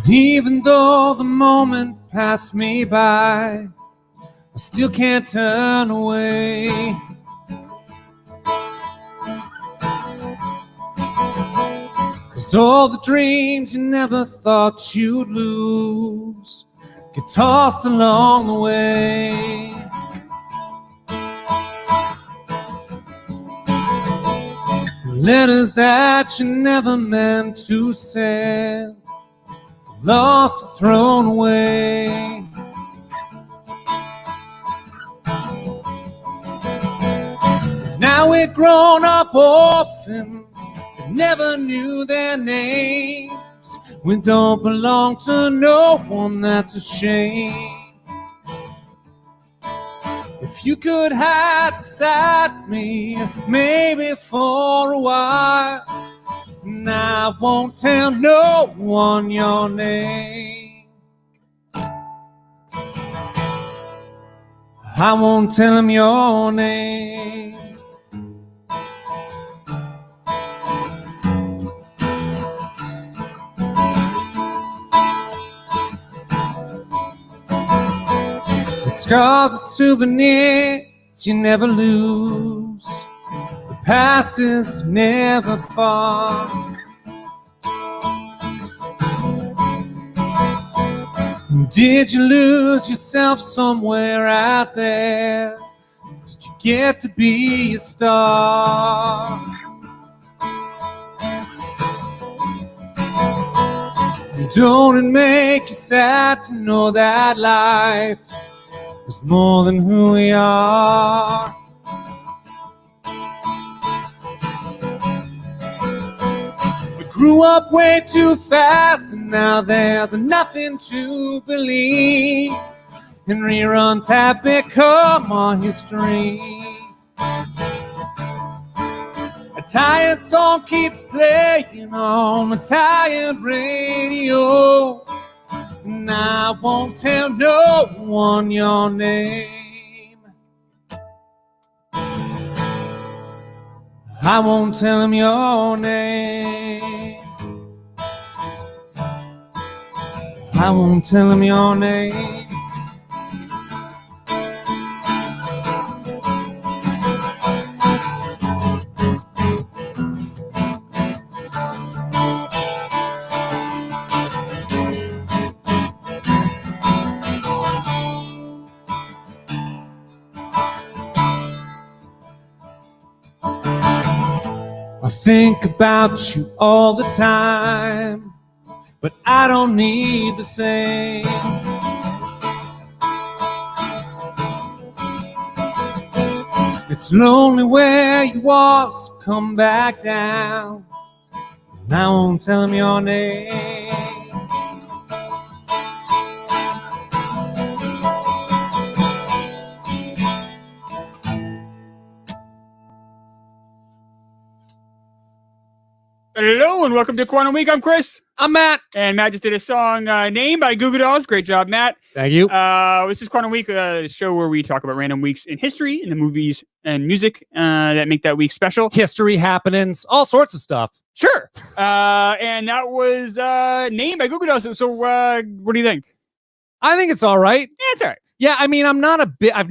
Even though the moment passed me by, I still can't turn away. 'Cause all the dreams you never thought you'd lose get tossed along the way. Letters that you never meant to send, lost or thrown away. Now we're grown up orphans that never knew their names. We don't belong to no one, that's a shame. If you could hide beside me, maybe for a while, and I won't tell no one your name. I won't tell him your name. The scars are souvenirs you never lose. The past is never far. Did you lose yourself somewhere out there? Did you get to be a star? Don't it make you sad to know that life is more than who we are? We grew up way too fast, and now there's nothing to believe, and reruns have become our history. A tired song keeps playing on a tired radio, and I won't tell no one your name. I won't tell him your name. I won't tell him your name. I think about you all the time, but I don't need the same. It's lonely where you are, so come back down, and I won't tell him your name. Hello and welcome to Quantum Week. I'm Chris. I'm Matt. And Matt just did a song named by Goo Goo Dolls. Great job, Matt. Thank you. This is Quantum Week, a show where we talk about random weeks in history and the movies and music that make that week special. History happenings, all sorts of stuff. Sure. And that was named by Goo Goo Dolls. So what do you think? I think it's all right. Yeah, it's all right. Yeah, I mean, I've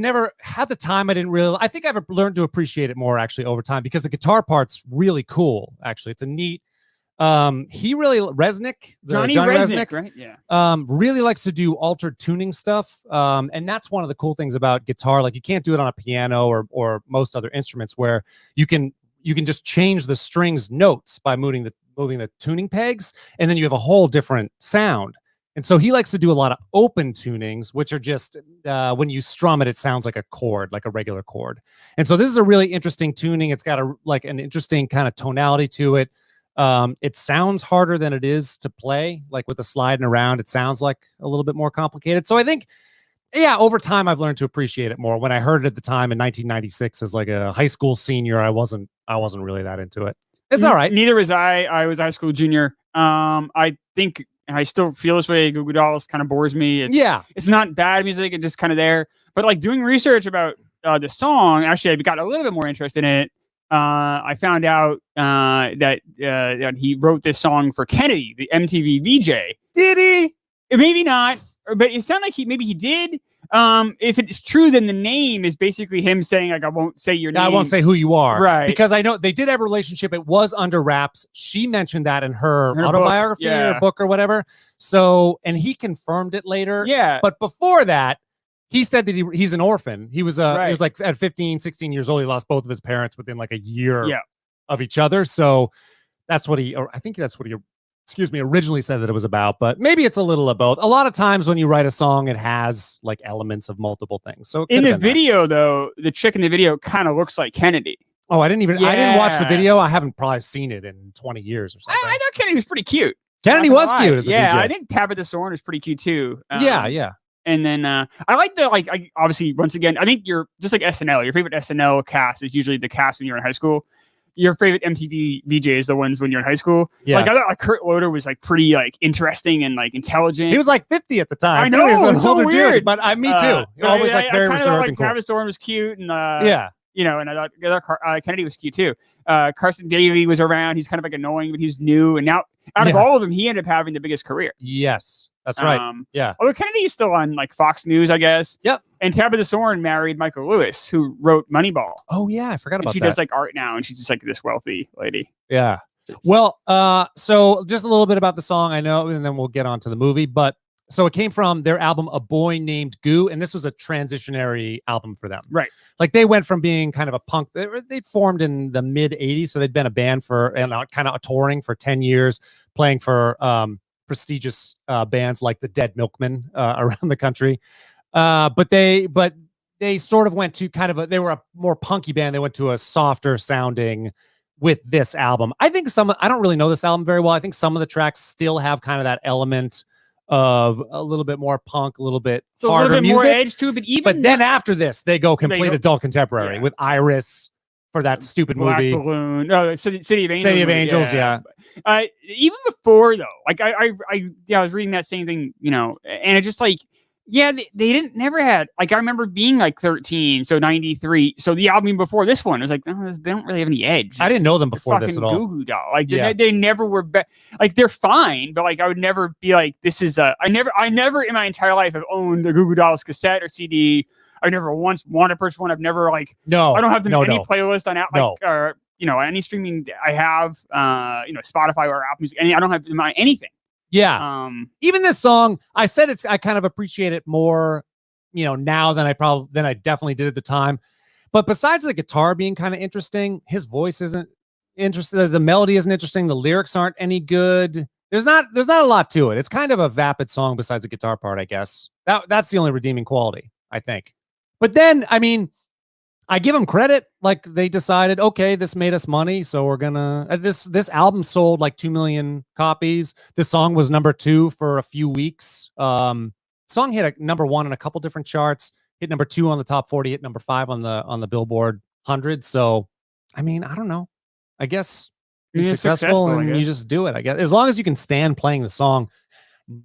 never had the time. I think I've learned to appreciate it more actually over time, because the guitar part's really cool. Actually, it's a neat, he really, Johnny Resnick, right? Yeah. Really likes to do altered tuning stuff. And that's one of the cool things about guitar. Like, you can't do it on a piano or most other instruments, where you can just change the strings notes by moving the tuning pegs, and then you have a whole different sound. And so he likes to do a lot of open tunings, which are just, when you strum it, it sounds like a chord, like a regular chord. And so this is a really interesting tuning. It's got an interesting kind of tonality to it. It sounds harder than it is to play, like with the sliding around. It sounds like a little bit more complicated. So I think, yeah, over time, I've learned to appreciate it more. When I heard it at the time in 1996 as like a high school senior, I wasn't really that into it. It's all right. Neither was I. I was a high school junior. I think, and I still feel this way, Goo Goo Dolls kind of bores me. It's not bad music. It's just kind of there. But like doing research about the song, actually, I got a little bit more interested in it. I found out that he wrote this song for Kennedy, the MTV VJ. Did he? Maybe not, but it sounded like maybe he did. If it's true, then the name is basically him saying like, "I won't say your name. I won't say who you are." Right. Because I know they did have a relationship. It was under wraps. She mentioned that in her autobiography or book or whatever. So, and he confirmed it later. Yeah. But before that, he said that he's an orphan. He was he was like at 15, 16 years old. He lost both of his parents within like a year of each other. So that's what I think that's what he originally said that it was about, but maybe it's a little of both. A lot of times when you write a song, it has like elements of multiple things. So in the video, though, the chick in the video kind of looks like Kennedy. Oh, I didn't watch the video. I haven't probably seen it in 20 years or something. I thought Kennedy was pretty cute. Kennedy was cute as a VJ. I think Tabitha Soren is pretty cute too. Yeah. And then I like obviously, once again, I think you're just like SNL. Your favorite SNL cast is usually the cast when you're in high school. Your favorite MTV VJ is the ones when you're in high school. Yeah. Like I thought like Kurt Loder was like pretty like interesting and like intelligent. He was like 50 at the time. I know, it was so weird. Dude, but me too. Always like very reserved and cool. Travis Thorne was cute and you know, and I thought Kennedy was cute too. Carson Daly was around. He's kind of like annoying, but he's new. And now out of all of them, he ended up having the biggest career. Yes, that's right. Yeah. Although Kennedy is still on like Fox News, I guess. Yep. And Tabitha Soren married Michael Lewis, who wrote Moneyball. Oh yeah, I forgot about that. She does like art now, and she's just like this wealthy lady. Yeah. Well, so just a little bit about the song, I know, and then we'll get on to the movie. But so it came from their album A Boy Named Goo, and this was a transitionary album for them. Right. Like they went from being kind of a punk, they formed in the mid 80s, so they'd been a band for kind of touring for 10 years, playing for prestigious bands like the Dead Milkmen around the country. But they sort of went to they were a more punky band. They went to a softer sounding with this album. I think I don't really know this album very well. I think some of the tracks still have kind of that element of a little bit more punk, a little bit harder, a little bit more edge to it. But then after this, they go complete adult contemporary with Iris for that stupid Black movie. Balloon. No, City of Angels. City of Angels, yeah. Even before though, like I was reading that same thing, you know, and it just like, yeah, they never had, like, I remember being like 13, so 93. So the album before this one, it was like, they don't really have any edge. I didn't know them before this at all. Goo Goo Doll. Like, they never were, like, they're fine, but like, I would never be like, this is I never in my entire life have owned a Goo Goo Dolls cassette or CD. I've never once wanted to purchase one. I've never I don't have them in any playlist on or, you know, any streaming I have, you know, Spotify or Apple Music. I don't have them on anything. Yeah. Even this song, I said I kind of appreciate it more, you know, now than I definitely did at the time. But besides the guitar being kind of interesting, his voice isn't interesting. The melody isn't interesting. The lyrics aren't any good. There's not a lot to it. It's kind of a vapid song besides the guitar part, I guess. That's the only redeeming quality, I think. But then, I mean, I give them credit. Like they decided, okay, this made us money, so we're gonna. This album sold like 2 million copies. This song was #2 for a few weeks. Song hit a #1 in a couple different charts. Hit #2 on the top 40. Hit #5 on the Billboard 100. So, I mean, I don't know. I guess you're successful and you just do it. I guess as long as you can stand playing the song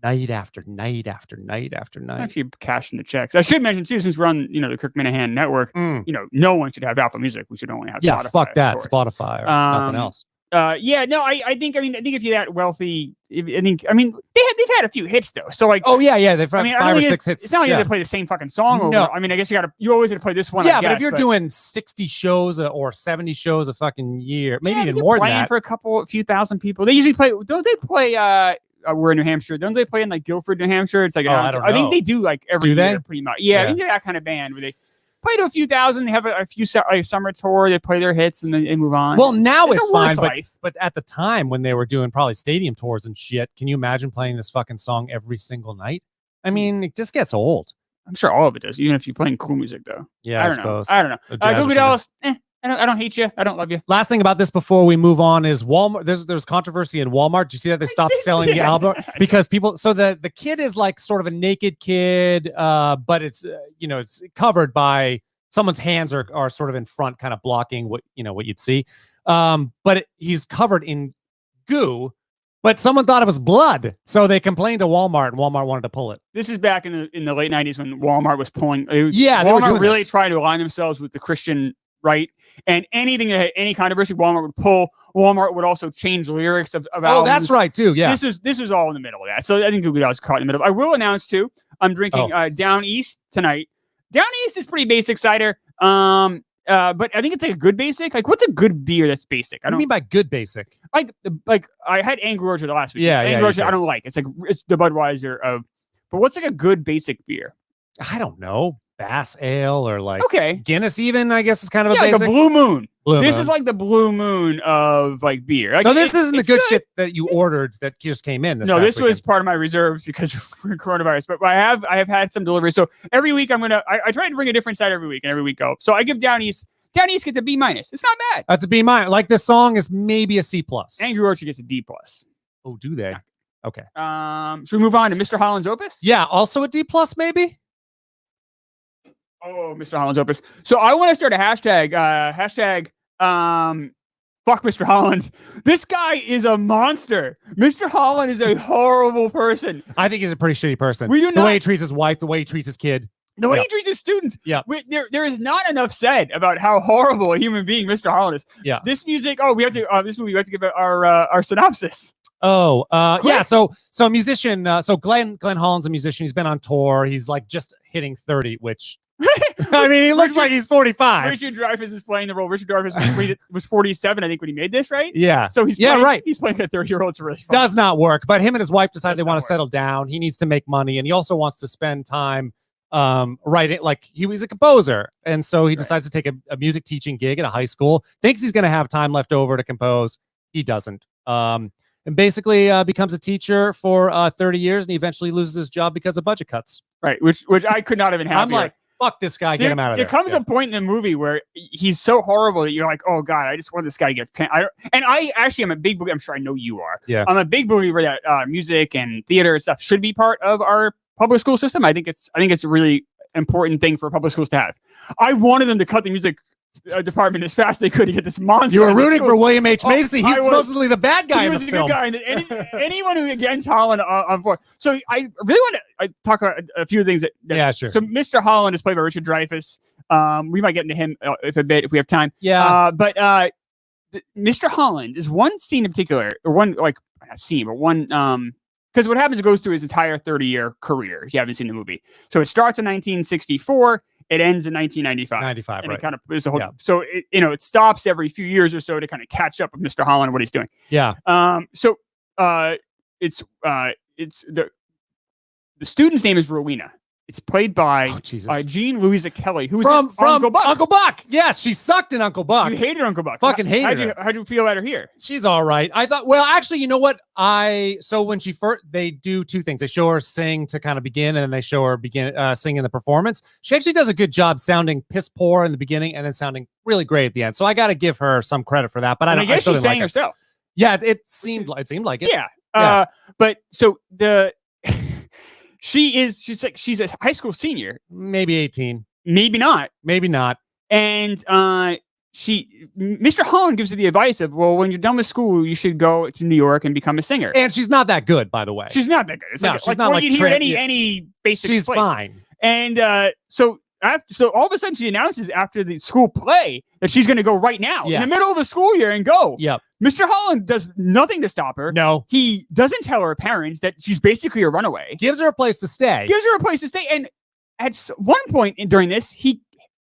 night after night after night after night. If you cash in the checks. I should mention too, since we're on, you know, the Kirk Minahan network, you know, no one should have Apple Music. We should only have Spotify. Fuck that, Spotify or nothing else. I think if you're that wealthy, they've had a few hits though. So like, they've had 5 or 6 hits. It's not like they play the same fucking song over. I mean, I guess you always got to play this one. Yeah, but if you're doing 60 shows or 70 shows a fucking year, maybe even more than that, for a few thousand people, they usually play. Don't they play? We're in New Hampshire. Don't they play in like Guilford, New Hampshire? It's like I think they do like every year pretty much. Yeah, I think they're that kind of band where they play to a few thousand. They have a few summer tour. They play their hits and then they move on. Well, now it's fine, but at the time when they were doing probably stadium tours and shit, can you imagine playing this fucking song every single night? I mean, it just gets old. I'm sure all of it does, even if you're playing cool music though. Yeah, I suppose. I don't know. Goo Goo Dolls. I don't hate you. I don't love you. Last thing about this before we move on is Walmart. There's controversy in Walmart. Did you see that they stopped selling the album because people? So the kid is like sort of a naked kid, but it's it's covered by someone's hands are sort of in front, kind of blocking what you'd see. But he's covered in goo. But someone thought it was blood, so they complained to Walmart, and Walmart wanted to pull it. This is back in the late 90s when Walmart was pulling. Walmart really tried to align themselves with the Christian right? And anything that had any controversy, Walmart would pull. Walmart would also change lyrics of albums. Oh, that's right too. Yeah. This was all in the middle of that. So I think Goo Goo Dolls caught in the middle. I will announce too, I'm drinking Down East tonight. Down East is pretty basic cider. But I think it's like a good basic. Like, what's a good beer that's basic? I don't mean by good basic. Like I had Angry Orchard the last week. Yeah, Angry Orchard I don't like. It's the Budweiser of. But what's like a good basic beer? I don't know. Bass Ale or like Guinness even, I guess is kind of a basic. Like a Blue Moon. This Moon. is like the Blue Moon of like beer. Like, so this isn't the good shit that you ordered that just came in. No, this was part of my reserves because we're coronavirus. But I have had some delivery. So every week I try to bring a different side every week, and every week go. So I give Down East gets a B-. It's not bad. That's a B-. Like this song is maybe a C+. Angry Orchard gets a D+. Oh, do they? Okay. Should we move on to Mr. Holland's Opus? Yeah, also a D+ maybe. Oh, Mr. Holland's Opus. So I want to start a hashtag. Fuck Mr. Holland. This guy is a monster. Mr. Holland is a horrible person. I think he's a pretty shitty person. The way he treats his wife, the way he treats his kid. The way he treats his students. Yeah. There is not enough said about how horrible a human being Mr. Holland is. Yeah. This music. Oh, we have to. This movie. We have to give our synopsis. Oh, yeah. So musician. So Glenn Holland's a musician. He's been on tour. He's like just hitting 30, which I mean, he looks like he's 45. Richard Dreyfuss is playing the role. Richard Dreyfuss was 47, I think, when he made this, right? Yeah. So he's playing, He's playing a 30-year-old. It's really fun. Does not work. But him and his wife decide they want to settle down. He needs to make money, and he also wants to spend time writing. Like he was a composer, and so he decides to take a music teaching gig at a high school. Thinks he's going to have time left over to compose. He doesn't. And basically becomes a teacher for 30 years, and he eventually loses his job because of budget cuts. Right, which I could not have been happier. I'm like, fuck this guy, get him out of there. There comes a point in the movie where he's so horrible that you're like, oh God, I just want this guy to get paid. I actually am a big believer, I'm sure I know you are. Yeah. I'm a big believer that music and theater and stuff should be part of our public school system. I think it's a really important thing for public schools to have. I wanted them to cut the music department as fast as they could to get this monster. You were rooting for William H. Macy. He's supposedly the bad guy in the film. He was a good guy. Anyone who against Holland on board. So I really want to talk about a few things that. Yeah, sure. So Mr. Holland is played by Richard Dreyfuss. We might get into him if we have time. Yeah. But Mr. Holland is one scene in particular, or one not scene, but one because what happens, it goes through his entire 30-year career. If you haven't seen the movie, so it starts in 1964. It ends in 1995. 95, and right. It kind of is a whole. Yeah. So it stops every few years or so to kind of catch up with Mr. Holland and what he's doing. Yeah. So it's the student's name is Rowena. It's played by Jean Louisa Kelly, who was from Uncle Buck. Uncle Buck. Yes, she sucked in Uncle Buck. You hated Uncle Buck. Fucking hated her. How'd you feel about her here? She's all right. I thought, well, actually, you know what? So when she first, they do two things. They show her sing to kind of begin, and then they show her sing in the performance. She actually does a good job sounding piss poor in the beginning and then sounding really great at the end. So I got to give her some credit for that. But I guess she sang herself. Yeah, it seemed like it. Yeah. But so she's a high school senior, maybe 18, maybe not, and Mr. Holland gives her the advice of, well, when you're done with school, you should go to New York and become a singer. And she's not that good, by the way. She's not that good. It's no, she's not like you hear any basic. She's place. Fine. And so all of a sudden she announces after the school play that she's going to go right now in the middle of the school year and go. Yep. Mr. Holland does nothing to stop her. No. He doesn't tell her parents that she's basically a runaway. Gives her a place to stay. And at one point during this,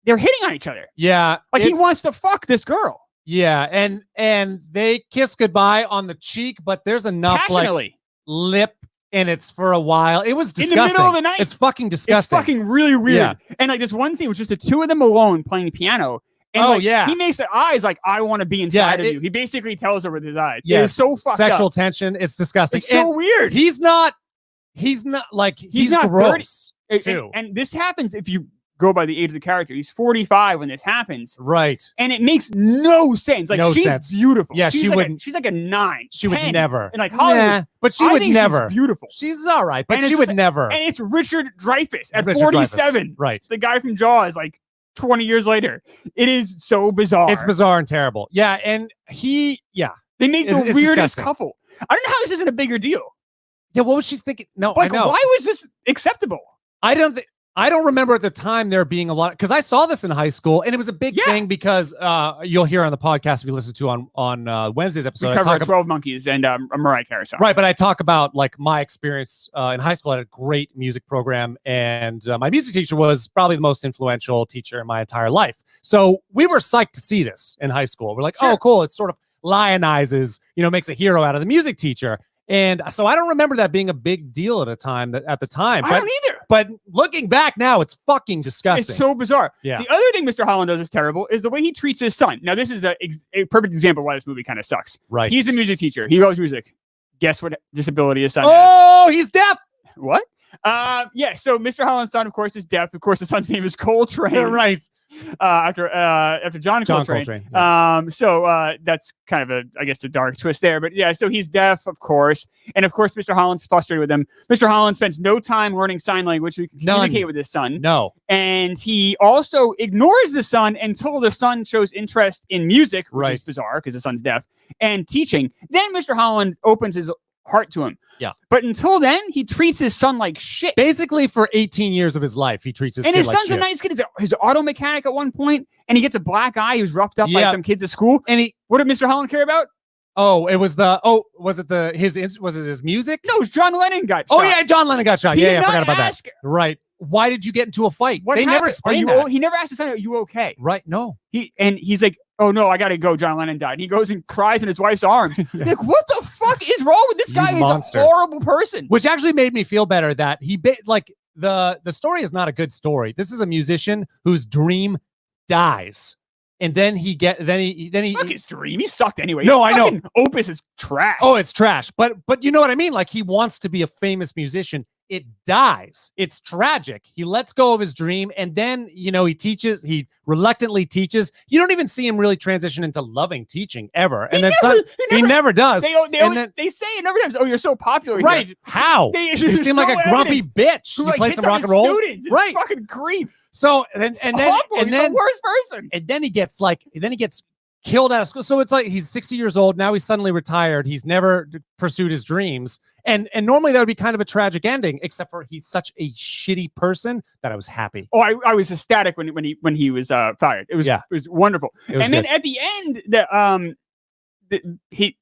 they're hitting on each other. Yeah. Like he wants to fuck this girl. Yeah. And they kiss goodbye on the cheek, but there's enough like lip and it's for a while. It was disgusting. In the middle of the night. It's fucking disgusting. It's fucking really weird. Yeah. And like this one scene was just the two of them alone playing piano. And he makes the eyes like, I want to be inside of you. He basically tells her with his eyes. Yeah, it's so fucked sexual up. tension. It's disgusting. It's so weird. He's not like he's not gross. Too. And this happens if you go by the age of the character. He's 45 when this happens. Right. And it makes no sense. Like she's beautiful. Yeah, she wouldn't. She's like a 9. She would never. And like Hollywood. But she would never. She's beautiful. She's all right, but she would never. And it's Richard Dreyfuss at 47. Right. The guy from Jaws, like 20 years later. It is so bizarre. It's bizarre and terrible. Yeah, and they make the weirdest couple. I don't know how this isn't a bigger deal. Yeah, what was she thinking? No, like, I know. Why was this acceptable? I don't think I don't remember at the time there being a lot, because I saw this in high school, and it was a big thing because you'll hear on the podcast if you listen to on Wednesday's episode. We cover 12 Monkeys and a Mariah Carey song. Right, but I talk about like my experience in high school. I had a great music program, and my music teacher was probably the most influential teacher in my entire life. So we were psyched to see this in high school. We're like, oh, cool. It sort of lionizes, makes a hero out of the music teacher. And so I don't remember that being a big deal at the time. I don't either. But looking back now, it's fucking disgusting. It's so bizarre. Yeah. The other thing Mr. Holland does is terrible is the way he treats his son. Now, this is a perfect example of why this movie kind of sucks. Right. He's a music teacher. He loves music. Guess what disability his son has? Oh, he's deaf. What? So Mr. Holland's son, of course, is deaf. Of course, the son's name is Coltrane. Right. After John Coltrane. Yeah. So that's kind of a dark twist there. But yeah, so he's deaf, of course. And of course, Mr. Holland's frustrated with him. Mr. Holland spends no time learning sign language to communicate with his son. No. And he also ignores the son until the son shows interest in music, which is bizarre because the son's deaf, and teaching. Then Mr. Holland opens his heart to him. Yeah. But until then, he treats his son like shit. Basically, for 18 years of his life, he treats his kid his like son's shit. a nice kid. He's his auto mechanic at one point, and he gets a black eye who's roughed up by some kids at school. And what did Mr. Holland care about? Oh, it was was it his music? No, it was John Lennon got shot. Oh yeah, John Lennon got shot. I forgot about that. Right. Why did you get into a fight? They never explained that. He never asked his son, "Are you okay?" Right. No. He's like, "Oh no, I gotta go. John Lennon died." And he goes and cries in his wife's arms. Yes. Like, what the fuck is wrong with this guy? He's a horrible person. Which actually made me feel better that the story is not a good story. This is a musician whose dream dies. And then fuck his dream. He sucked anyway. No, I know. Opus is trash. Oh, it's trash. But you know what I mean? Like, he wants to be a famous musician. It dies. It's tragic. He lets go of his dream, and then he reluctantly teaches. You don't even see him really transition into loving teaching ever. And he never does. They say it every time. Oh, you're so popular. Right. Here. How? You seem like a grumpy bitch. You play some rock and roll. Students. It's fucking creep. So and then he's the worst person. And then he gets killed out of school. So it's like he's 60 years old. Now he's suddenly retired. He's never pursued his dreams. And normally that would be kind of a tragic ending, except for he's such a shitty person that I was happy. Oh, I was ecstatic when he was fired. It was wonderful. Then at the end, not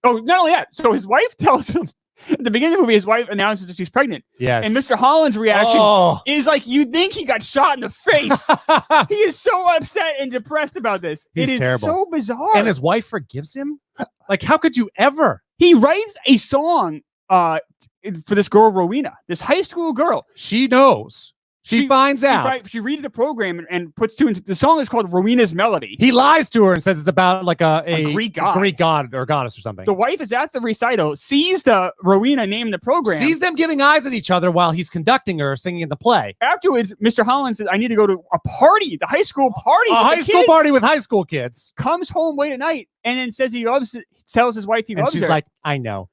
only that, so his wife tells him at the beginning of the movie, his wife announces that she's pregnant. Yes. And Mr. Holland's reaction is like, you think he got shot in the face. He is so upset and depressed about this. It is terrible. So bizarre. And his wife forgives him? Like, how could you ever? He writes a song for this girl, Rowena, this high school girl. She knows. She finds out. She reads the program and puts two into the song is called Rowena's Melody. He lies to her and says it's about like a Greek god or goddess or something. The wife is at the recital, sees the Rowena name in the program, sees them giving eyes at each other while he's conducting her singing in the play. Afterwards, Mr. Holland says, I need to go to a party, the high school party. A high school party with high school kids. Comes home late at night and then says tells his wife he loves her. And she's like, I know.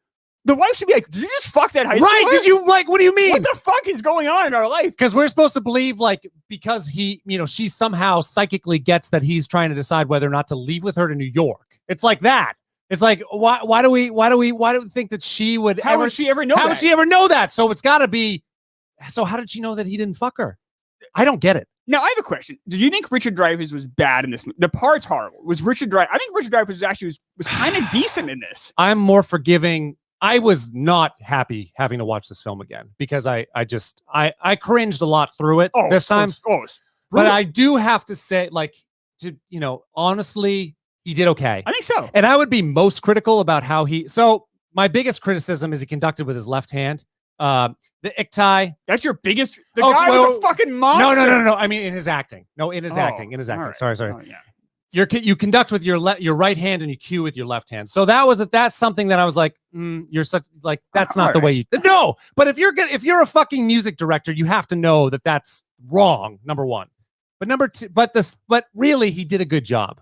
The wife should be like, did you just fuck that high school? Right, did you, what do you mean? What the fuck is going on in our life? Because we're supposed to believe, because she somehow psychically gets that he's trying to decide whether or not to leave with her to New York. It's like that. It's like, why do we think that she would How would she ever know that? How would she ever know that? So it's gotta be, so how did she know that he didn't fuck her? I don't get it. Now, I have a question. Did you think Richard Dreyfuss was bad in this movie? The part's horrible. I think Richard Dreyfuss was kind of decent in this. I'm more forgiving. I was not happy having to watch this film again because I cringed a lot through it this time. But I do have to say, honestly, he did okay. I think so. And I would be most critical about how my biggest criticism is he conducted with his left hand. The iktai. That's your biggest. The guy was a fucking monster. No. I mean, in his acting. No, in his acting. Right. Sorry. Oh, yeah. You conduct with your right hand and you cue with your left hand. So that's something that I was like, you're such that's not the way you. No, but if you're a fucking music director, you have to know that that's wrong. Number one, but number two, but really he did a good job.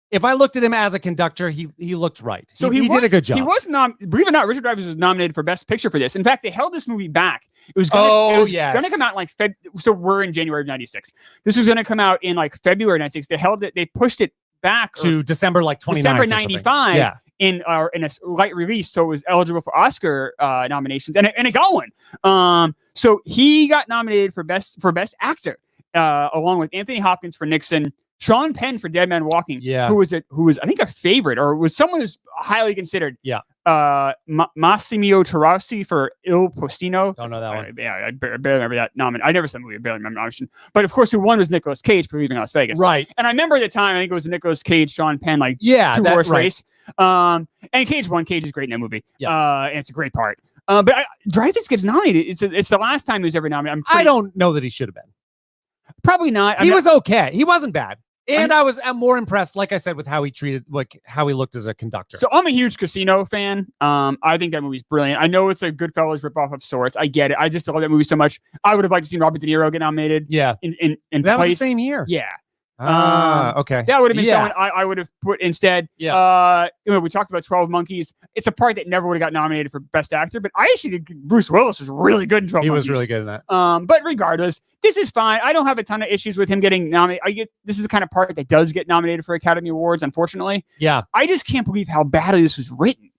If I looked at him as a conductor, he looked right. So he did a good job. He was believe it or not, Richard Dreyfuss was nominated for Best Picture for this. In fact, they held this movie back. It was going to come out so we're in January of 96. This was going to come out in February 96. They held it. They pushed it back to December 29th. December 95. Yeah. in a light release, so it was eligible for Oscar nominations, and it got one. So he got nominated for best actor, along with Anthony Hopkins for Nixon, Sean Penn for Dead Man Walking, who was I think a favorite, or was someone who's highly considered. Yeah. Massimo Tarasi for Il Postino. Don't know that one. I barely remember that nomination. I never saw the movie. I barely remember the nomination. But of course, who won was Nicolas Cage for Leaving Las Vegas. Right. And I remember at the time, I think it was a Nicolas Cage, Sean Penn, two-horse race. And Cage won. Cage is great in that movie. Yeah. And it's a great part. But Dreyfuss gets nominated. It's the last time he was ever nominated. I don't know that he should have been. Probably not. He was okay. He wasn't bad. And I'm more impressed, like I said, with how he treated, how he looked as a conductor. So I'm a huge Casino fan. I think that movie's brilliant. I know it's a Goodfellas ripoff of sorts. I get it. I just love that movie so much. I would have liked to see Robert De Niro get nominated. Yeah. In that was the same year. Yeah. Okay. That would have been someone I would have put instead. Yeah. We talked about 12 Monkeys. It's a part that never would have got nominated for Best Actor, but I actually think Bruce Willis was really good in 12 Monkeys. He was really good in that. But regardless, this is fine. I don't have a ton of issues with him getting nominated. This is the kind of part that does get nominated for Academy Awards, unfortunately. Yeah. I just can't believe how badly this was written.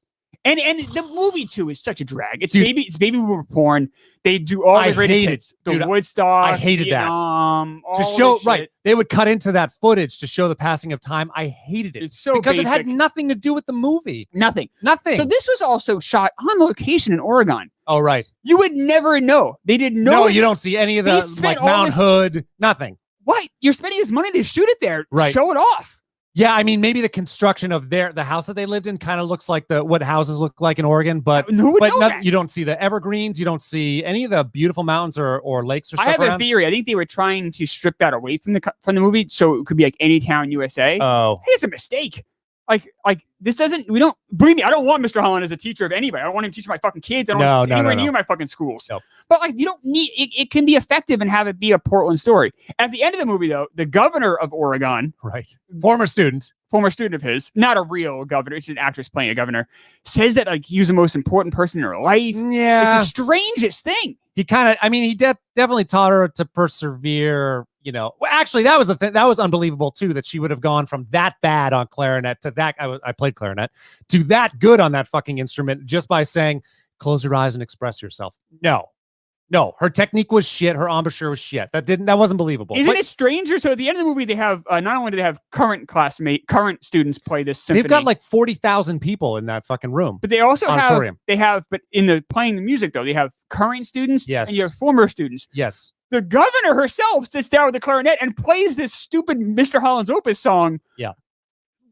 And the movie too is such a drag. It's baby boomer porn. They do all the greatest hits. The Woodstock. I hated Vietnam, that. To show they would cut into that footage to show the passing of time. I hated it. It's so because basic. It had nothing to do with the movie. Nothing. So this was also shot on location in Oregon. Oh right. You would never know. They didn't know. No, you don't see any of the Mount Hood. Nothing. What? You're spending this money to shoot it there. Right. Show it off. Yeah, I mean, maybe the construction of the house that they lived in kind of looks like what houses look like in Oregon, but you don't see the evergreens, you don't see any of the beautiful mountains or lakes or stuff. I have a theory. I think they were trying to strip that away from the movie, so it could be like any town USA. Oh, hey, it's a mistake. Like this doesn't. We don't believe me. I don't want Mr. Holland as a teacher of anybody. I don't want him teaching my fucking kids. I don't want him anywhere near my fucking schools. Nope. But you don't need. It can be effective and have it be a Portland story. At the end of the movie, though, the governor of Oregon, right, former student of his, not a real governor, it's an actress playing a governor, says that he was the most important person in her life. Yeah, it's the strangest thing. He kind of. I mean, he definitely taught her to persevere. Well, actually, that was the thing. That was unbelievable too. That she would have gone from that bad on clarinet to that. I played clarinet to that good on that fucking instrument just by saying, "Close your eyes and express yourself." No, her technique was shit. Her embouchure was shit. That wasn't believable. Isn't it stranger? So at the end of the movie, they have not only do they have current students play this symphony. They've got 40,000 people in that fucking room. But they also but in the playing the music though, they have current students. Yes. And you have former students. Yes. The governor herself sits down with the clarinet and plays this stupid Mr. Holland's Opus song. Yeah.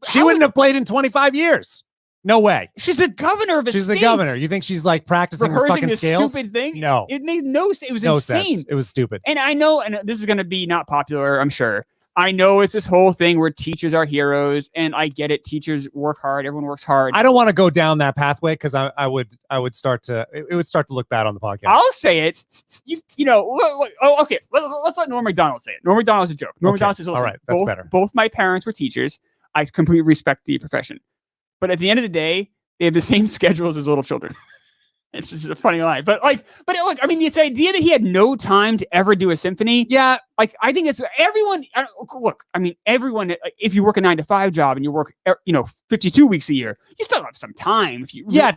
She wouldn't have played in 25 years. No way. She's the governor of a She's state. the governor. You think she's practicing her fucking this scales? Stupid thing? No. It made no sense. It was no insane. Sense. It was stupid. And I know, and this is going to be not popular, I'm sure. I know it's this whole thing where teachers are heroes, and I get it. Teachers work hard. Everyone works hard. I don't want to go down that pathway because it would start to look bad on the podcast. I'll say it. Okay. Let's let Norm Macdonald say it. Norm Macdonald's a joke. Norm Macdonald says, all right, that's better. Both my parents were teachers. I completely respect the profession. But at the end of the day, they have the same schedules as little children. It's just a funny line. But look, I mean, this idea that he had no time to ever do a symphony. Yeah. I think it's everyone. Look, I mean, everyone, if you work a 9-to-5 job and you work, 52 weeks a year, you still have some time.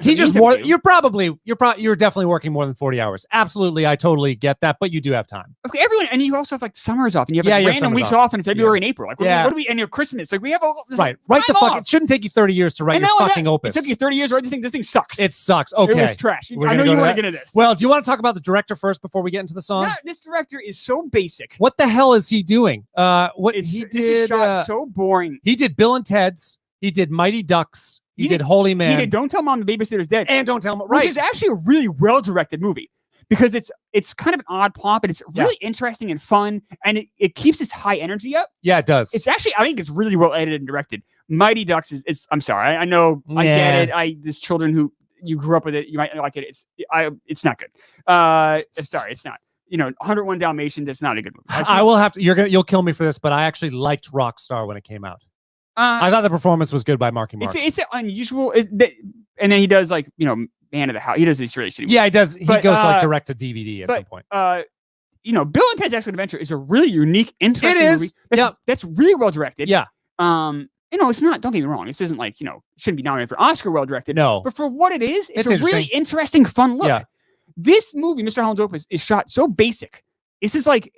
Teachers more. You're definitely working more than 40 hours. Absolutely. I totally get that. But you do have time. Okay. Everyone. And you also have summers off and you have random weeks off in February and April. What do we, and your Christmas? We have right the fuck. It shouldn't take you 30 years to write your fucking Opus. It took you 30 years to write this thing. This thing sucks. It sucks. Okay. It was trash. I know you want to get into this. Well, do you want to talk about the director first before we get into the song? Yeah, this director is so basic. What the hell is he doing? This is shot so boring. He did Bill and Ted's. He did Mighty Ducks. He did Holy Man. He did Don't Tell Mom the Babysitter's Dead. And Don't Tell Mom. Right. Which is actually a really well-directed movie because it's kind of an odd plot, but it's really interesting and fun, and it keeps this high energy up. Yeah, it does. It's actually, I think it's really well edited and directed. Mighty Ducks is I'm sorry. I know. I get it. There's children who you grew up with it. You might like it. It's not good. Sorry, it's not. 101 Dalmatians. It's not a good movie. I will have to. You'll kill me for this, but I actually liked Rockstar when it came out. I thought the performance was good by Marky Mark. It's unusual. And then he does Man of the House. He does these really shitty. Yeah, he does. He goes direct to DVD at some point. Bill and Ted's Excellent Adventure is a really unique, interesting movie. That's really well directed. Yeah. it's not. Don't get me wrong. This isn't like shouldn't be nominated for Oscar. Well directed. No, but for what it is, it's a interesting. really interesting, fun look. Yeah. This movie, Mr. Holland's Opus, is shot so basic. This is like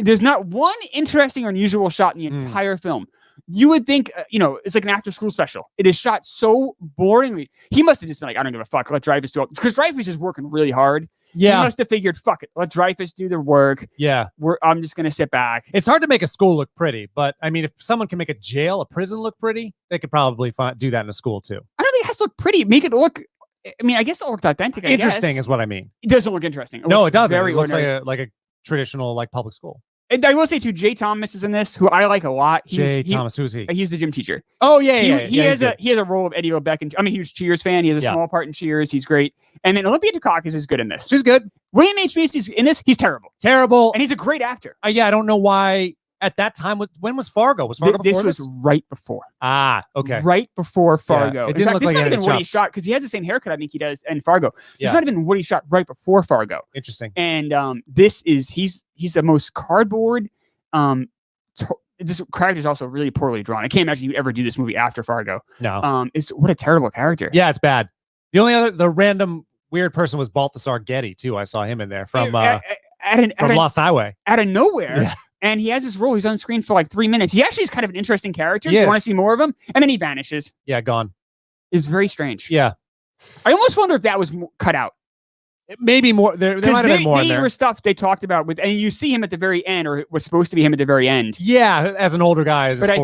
there's not one interesting or unusual shot in the entire film. You would think, it's like an after school special. It is shot so boringly. He must have just been like, I don't give a fuck. Let Dreyfuss do it. Because Dreyfuss is working really hard. Yeah. He must have figured, fuck it. Let Dreyfuss do the work. Yeah. I'm just going to sit back. It's hard to make a school look pretty, but I mean, if someone can make a prison look pretty, they could probably do that in a school too. I don't think it has to look pretty. Make it look, I mean, I guess it looked authentic. Interesting is what I mean. It doesn't look interesting. No, it doesn't. Very it looks ordinary. like a traditional like public school. And I will say too, Jay Thomas is in this, who I like a lot. Thomas, who's he? He's the gym teacher. Oh yeah, He has a role of Eddie O'Beck, and I'm a huge Cheers fan. He has a small part in Cheers. He's great. And then Olympia Dukakis is good in this. She's good. William H. Macy's in this. He's terrible, and he's a great actor. Yeah, I don't know why. At that time, when was Fargo? Was Fargo before this? Was right before. Ah, okay. Right before Fargo. Yeah, it didn't look like this it might have had been what he shot, because he has the same haircut I think he does in Fargo. This Yeah. might have been what he shot right before Fargo. Interesting. And he's the most cardboard. This character is also really poorly drawn. I can't imagine you ever do this movie after Fargo. No. What a terrible character. Yeah, it's bad. The random weird person was Balthasar Getty too. I saw him in there from Lost Highway. Out of nowhere. Yeah. And he has this role. He's on screen for like 3 minutes. He actually is kind of an interesting character. You want to see more of him, and then he vanishes. Yeah, gone. It's very strange. Yeah. I almost wonder if that was cut out. Maybe more. There might have been more in there. There were stuff they talked about with, and you see him at the very end, or it was supposed to be him at the very end. Yeah, as an older guy. But I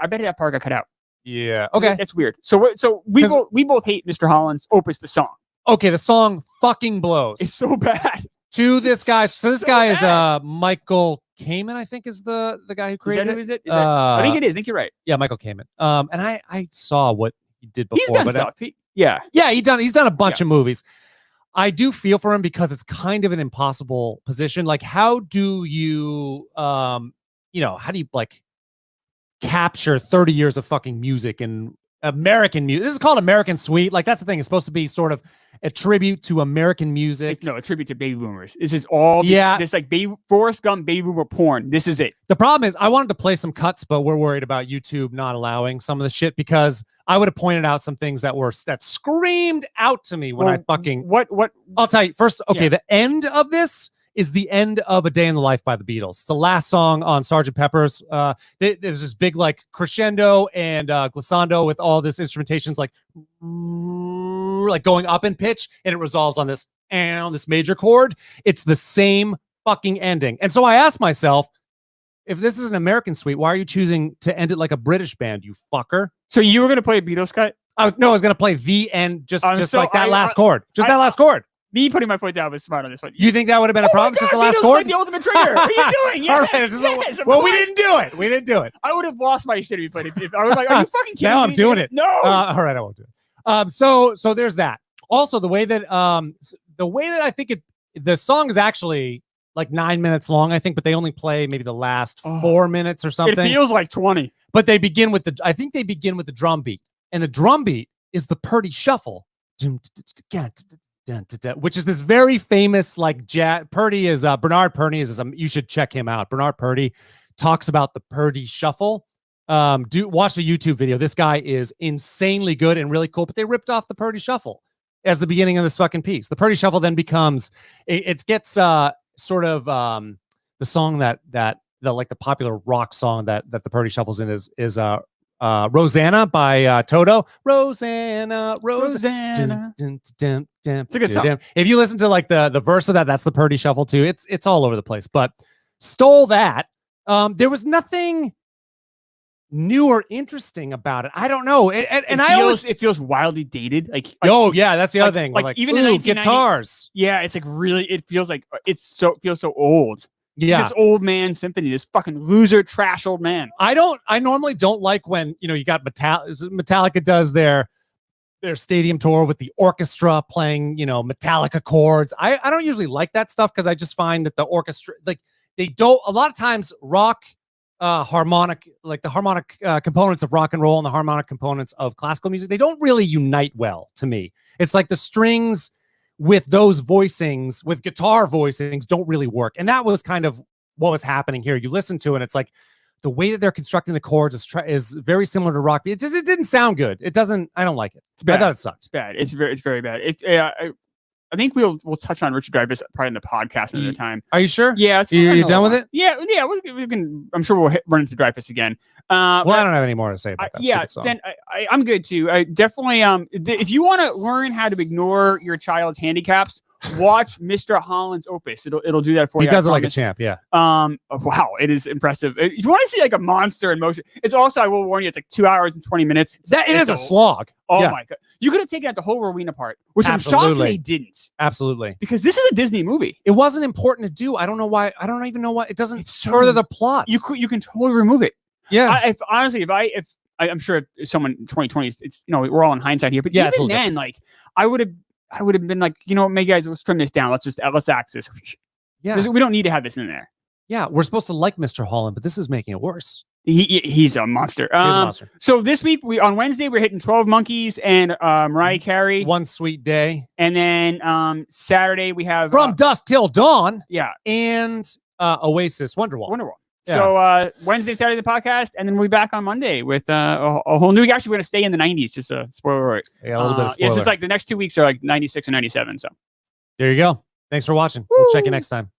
bet that part got cut out. Yeah. Okay. That's weird. So we both hate Mr. Holland's Opus, the song. Okay, the song fucking blows. It's so bad. To this guy. So this guy is Michael Kamen, I think is the guy who created it. Is it? I think it is. I think you're right. Yeah, Michael Kamen. And I saw what he did before. He's done stuff. He's done a bunch of movies. I do feel for him because it's kind of an impossible position. Like, how do you, how do you like capture 30 years of fucking music and American music? This is called American Sweet. Like, that's the thing. It's supposed to be sort of a tribute to American music. A tribute to baby boomers. This is all. This like Forrest Gump baby boomer porn. This is it. The problem is I wanted to play some cuts, but we're worried about YouTube not allowing some of the shit, because I would have pointed out some things that screamed out to me when I fucking what I'll tell you first. Okay, the end of this is the end of A Day in the Life by the Beatles. It's the last song on Sgt. Pepper's. There's this big like crescendo and glissando with all this instrumentation's like going up in pitch, and it resolves on this major chord. It's the same fucking ending. And so I asked myself, if this is an American Suite, why are you choosing to end it like a British band, you fucker? So you were going to play a Beatles cut? I was going to play the end, just like that last chord. Just that last chord. Me putting my foot down was smart on this one. You think that would have been a problem? Just the last Beatles chord? The ultimate trigger. What are you doing? Yes, All right. Well, we didn't do it. I would have lost my shit if you played it. I was like, are you fucking kidding me? Now I'm doing it. No. All right, I won't do it. So there's that. Also, the way that I think the song is actually like 9 minutes long, I think, but they only play maybe the last 4 minutes or something. It feels like 20. But they begin with the drum beat, and the drum beat is the Purdy Shuffle, which is this very famous like jazz. Purdy is Bernard Purdy is you should check him out. Bernard Purdy talks about the Purdy Shuffle. Watch the YouTube video. This guy is insanely good and really cool, but they ripped off the Purdy Shuffle as the beginning of this fucking piece. The Purdy Shuffle then becomes it gets sort of the song that like the popular rock song that the Purdy Shuffle's in is Rosanna by Toto. Rosanna. It's a good song. If you listen to like the verse of that's the Purdy Shuffle too. It's all over the place, but stole that. There was nothing new or interesting about it. I don't know. It feels wildly dated. Like yeah, that's the other thing. Like even in guitars. Yeah, it's like really. It feels like feels so old. Yeah, this old man symphony. This fucking loser, trash old man. I normally don't like when you got Metallica does their stadium tour with the orchestra playing Metallica chords. I don't usually like that stuff because I just find that the orchestra they don't. A lot of times rock. Harmonic, like the harmonic components of rock and roll and the harmonic components of classical music, they don't really unite well to me. It's like the strings with those voicings, with guitar voicings, don't really work. And that was kind of what was happening here. You listen to it, and it's like the way that they're constructing the chords is very similar to rock. It didn't sound good. It doesn't. I don't like it. It's bad. I thought it sucked. It's bad. It's very bad. I think we'll touch on Richard Dreyfuss probably in the podcast another time. Are you sure? Yeah. You done with it? Yeah. We can. I'm sure we'll run into Dreyfuss again. Well, I don't have any more to say about that. Yeah. Then I'm good too. I definitely. If you want to learn how to ignore your child's handicaps, watch Mr. Holland's Opus. It'll do that for you. He does it like a champ. Yeah. Wow, it is impressive. If you want to see like a monster in motion, it's also, I will warn you, it's like 2 hours and 20 minutes. It is a slog. Oh my god, you could have taken out the whole Rowena part, which Absolutely. I'm shocked they didn't. Absolutely, because this is a Disney movie. It wasn't important to do. I don't know why. I don't even know why it doesn't further the plot. You can totally remove it. Yeah. I'm sure if someone 2020, it's we're all in hindsight here, but yeah, even then, like I would have been like, maybe guys, let's trim this down. Let's axe this. Yeah, we don't need to have this in there. Yeah, we're supposed to like Mr. Holland, but this is making it worse. He's a monster. He's a monster. So this week, on Wednesday, we're hitting 12 Monkeys and Mariah Carey. One Sweet Day. And then Saturday, we have From Dusk Till Dawn. Yeah. And Oasis, Wonderwall. Yeah. So Wednesday, Saturday, the podcast, and then we'll be back on Monday with a whole new. Actually, we're going to stay in the 90s. Just a spoiler alert. Yeah, a little bit of spoiler. It's just like the next 2 weeks are like 96 and 97. So there you go. Thanks for watching. We'll check you next time.